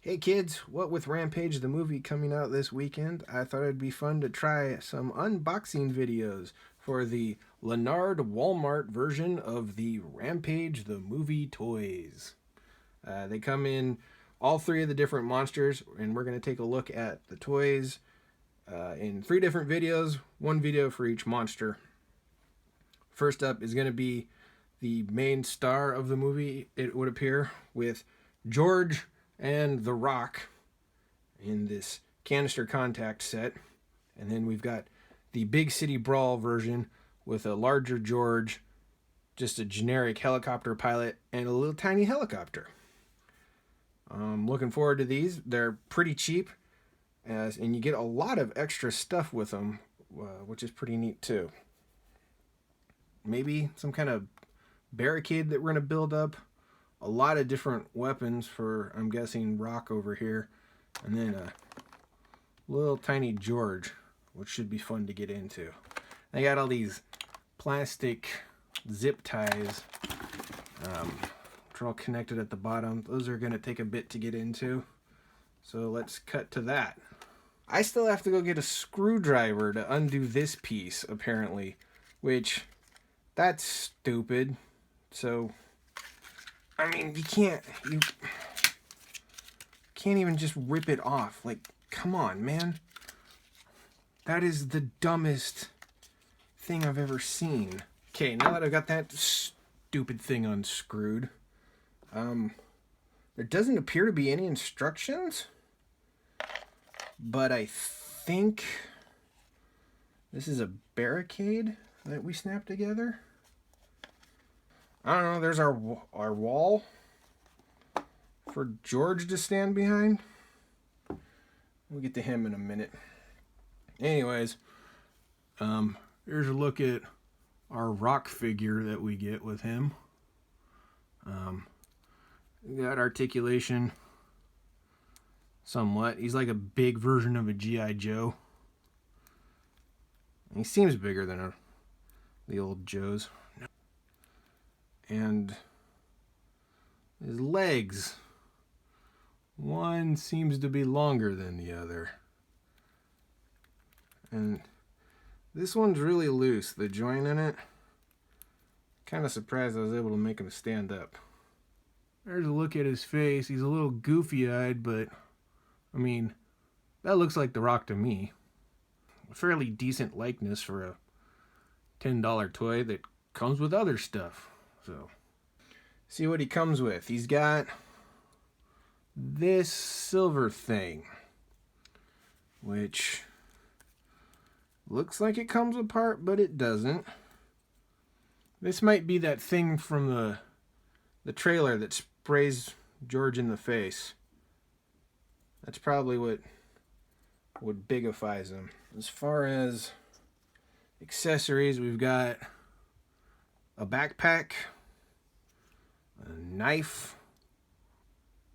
Hey kids, what with Rampage the movie coming out this weekend, I thought it'd be fun to try some unboxing videos for the Leonard Walmart version of the Rampage the movie toys. They come in all three of the different monsters, and we're going to take a look at the toys in three different videos, one video for each monster. First up is going to be the main star of the movie, it would appear, with George and The Rock in this canister contact set. And then we've got the Big City Brawl version with a larger George, just a generic helicopter pilot, and a little tiny helicopter. I'm looking forward to these. They're pretty cheap, and you get a lot of extra stuff with them, which is pretty neat too. Maybe some kind of barricade that we're going to build up. A lot of different weapons for, I'm guessing, Rock over here. And then a little tiny George, which should be fun to get into. They got all these plastic zip ties, which are all connected at the bottom. Those are going to take a bit to get into. So let's cut to that. I still have to go get a screwdriver to undo this piece, apparently. Which, that's stupid. So, I mean, you can't even just rip it off. Like, come on, man. That is the dumbest thing I've ever seen. Okay, now that I've got that stupid thing unscrewed, there doesn't appear to be any instructions, but I think this is a barricade that we snapped together. I don't know, there's our wall for George to stand behind. We'll get to him in a minute. Anyways, here's a look at our Rock figure that we get with him. We got articulation somewhat. He's like a big version of a G.I. Joe. He seems bigger than the old Joes. And his legs, one seems to be longer than the other, and this one's really loose, the joint in it. Kind of surprised I was able to make him stand up. There's a look at his face. He's a little goofy-eyed, but I mean, that looks like The Rock to me. A fairly decent likeness for a $10 toy that comes with other stuff. So, see what he comes with. He's got this silver thing, which looks like it comes apart, but it doesn't. This might be that thing from the trailer that sprays George in the face. That's probably what bigifies him. As far as accessories, we've got a backpack, a knife,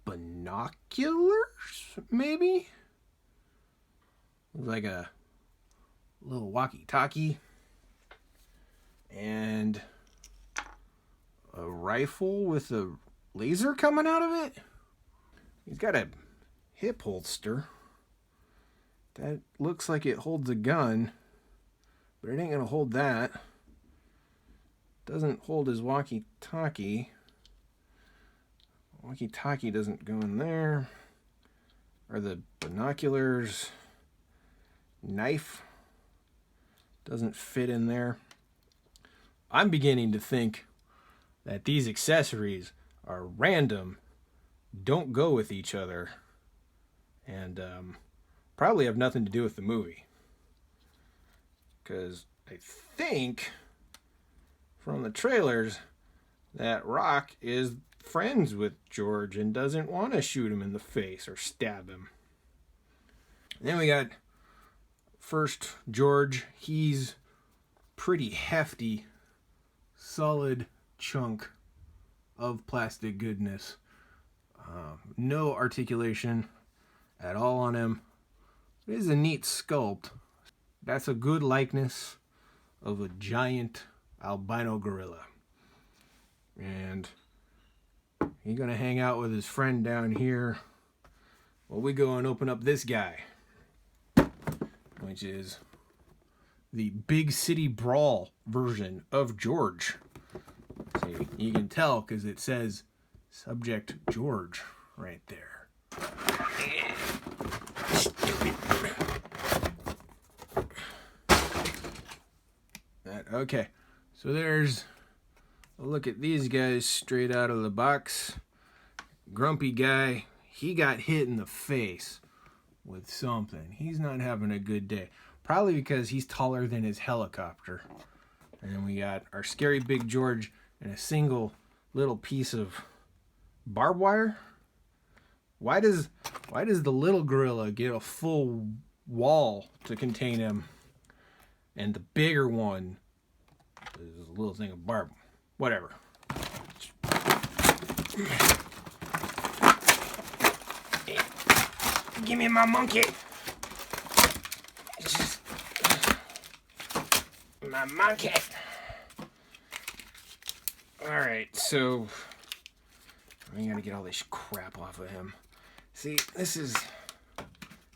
binoculars, maybe? Looks like a little walkie-talkie, and a rifle with a laser coming out of it. He's got a hip holster that looks like it holds a gun, but it ain't gonna hold that. Doesn't hold his walkie-talkie. Walkie-talkie doesn't go in there. Or the binoculars. Knife doesn't fit in there. I'm beginning to think that these accessories are random, don't go with each other, and probably have nothing to do with the movie. Because I think from the trailers that Rock is friends with George and doesn't want to shoot him in the face or stab him. And then we got first George. He's pretty hefty, solid chunk of plastic goodness. No articulation at all on him. It is a neat sculpt. That's a good likeness of a giant albino gorilla. And he's gonna hang out with his friend down here Well, we go and open up this guy, which is the Big City Brawl version of George. See, you can tell because it says Subject George right there. Stupid. Okay, so there's a look at these guys straight out of the box. Grumpy guy, he got hit in the face with something. He's not having a good day. Probably because he's taller than his helicopter. And then we got our scary Big George and a single little piece of barbed wire. Why does the little gorilla get a full wall to contain him, and the bigger one is a little thing of barb? Whatever. Give me my monkey. My monkey. Alright, so I gotta get all this crap off of him. See, this is...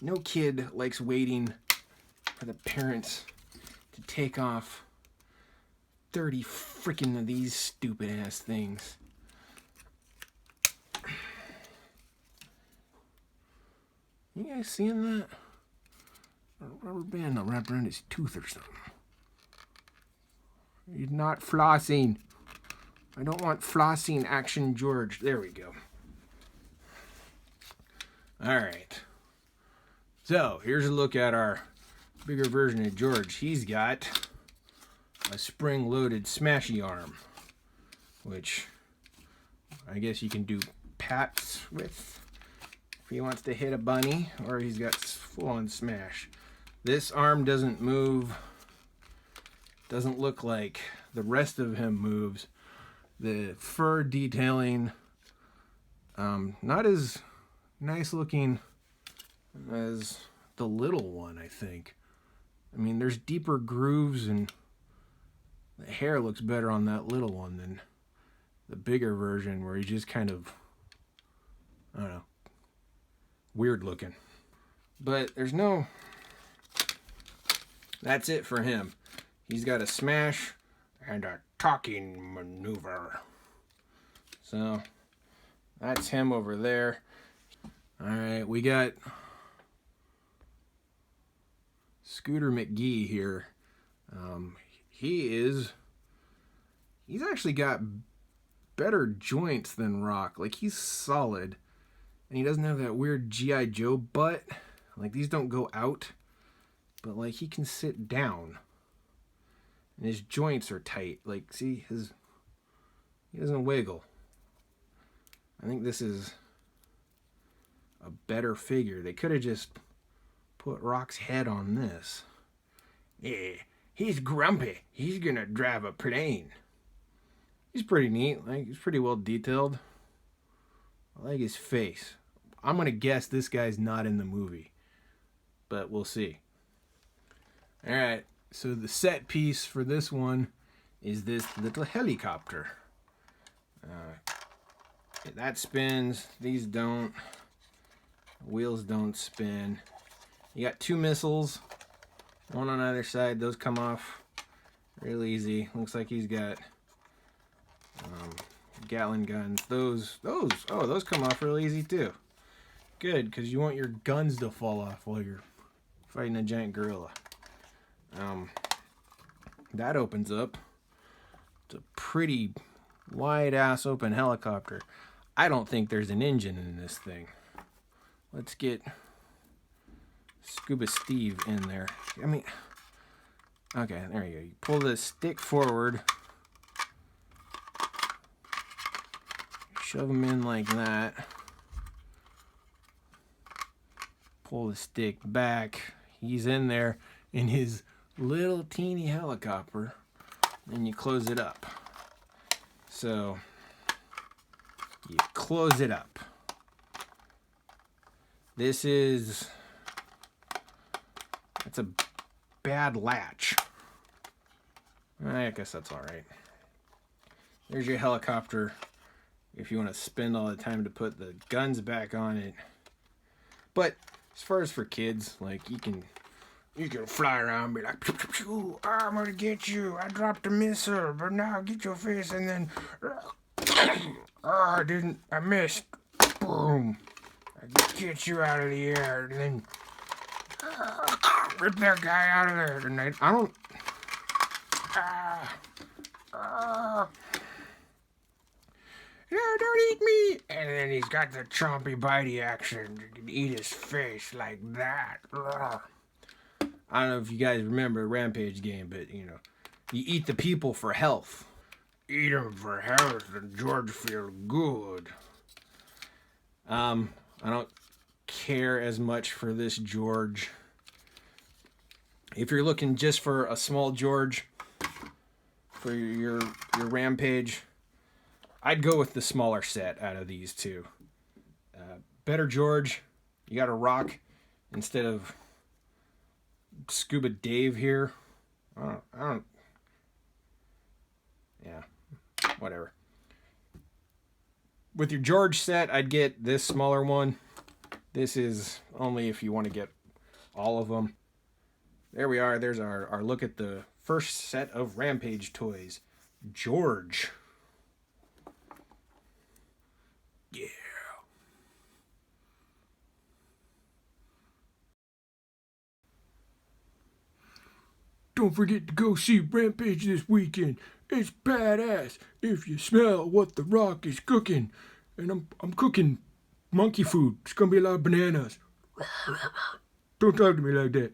No kid likes waiting for the parents to take off 30 freaking of these stupid ass things. You guys seeing that? A rubber band wrapped around his tooth or something. He's not flossing. I don't want flossing action, George. There we go. Alright. So, here's a look at our bigger version of George. He's got a spring-loaded smashy arm, which I guess you can do pats with if he wants to hit a bunny, or he's got full-on smash. This arm doesn't move. Doesn't look like the rest of him moves. The fur detailing, not as nice looking as the little one, I think. I mean, there's deeper grooves, and the hair looks better on that little one than the bigger version, where he's just kind of, I don't know, weird looking. But there's no... That's it for him. He's got a smash and a talking maneuver. So, that's him over there. Alright, we got Scooter McGee here. He's actually got better joints than Rock. Like, he's solid. And he doesn't have that weird G.I. Joe butt. Like, these don't go out. But, like, he can sit down. And his joints are tight. Like, see, he doesn't wiggle. I think this is a better figure. They could have just put Rock's head on this. Yeah, he's grumpy. He's gonna drive a plane. He's pretty neat. Like, he's pretty well detailed. I like his face. I'm gonna guess this guy's not in the movie, but we'll see. Alright, so the set piece for this one is this little helicopter. That spins. These don't. Wheels don't spin. You got two missiles, one on either side. Those come off real easy. Looks like he's got Gatling guns. Those come off real easy too. Good, because you want your guns to fall off while you're fighting a giant gorilla. That opens up. It's a pretty wide-ass open helicopter. I don't think there's an engine in this thing. Let's get Scuba Steve in there. I mean, okay, there you go. You pull the stick forward. Shove him in like that. Pull the stick back. He's in there in his little teeny helicopter. Then you close it up. So you close it up. It's a bad latch. I guess that's all right. There's your helicopter. If you want to spend all the time to put the guns back on it, But as far as for kids, like you can fly around and be like, pew, pew, pew, I'm gonna get you. I dropped a missile, but now get your face, and then I missed. Boom. I get you out of the air, and then rip that guy out of there. And I don't. No, don't eat me! And then he's got the chompy bitey action. You can eat his face like that. Ugh. I don't know if you guys remember a Rampage game, but you eat the people for health. Eat them for health, and George feel good. I don't care as much for this George. If you're looking just for a small George for your Rampage, I'd go with the smaller set out of these two. Better George, you got a rock instead of Scuba Dave here. Yeah, whatever. With your George set, I'd get this smaller one. This is only if you want to get all of them. There we are. There's our look at the first set of Rampage toys. George. Yeah. Don't forget to go see Rampage this weekend. It's badass if you smell what The Rock is cooking. And I'm cooking monkey food. It's gonna be a lot of bananas. Don't talk to me like that.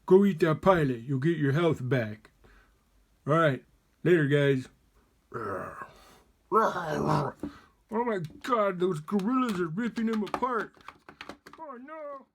Go eat that pilot. You'll get your health back. Alright. Later, guys. Oh my god, those gorillas are ripping him apart. Oh no.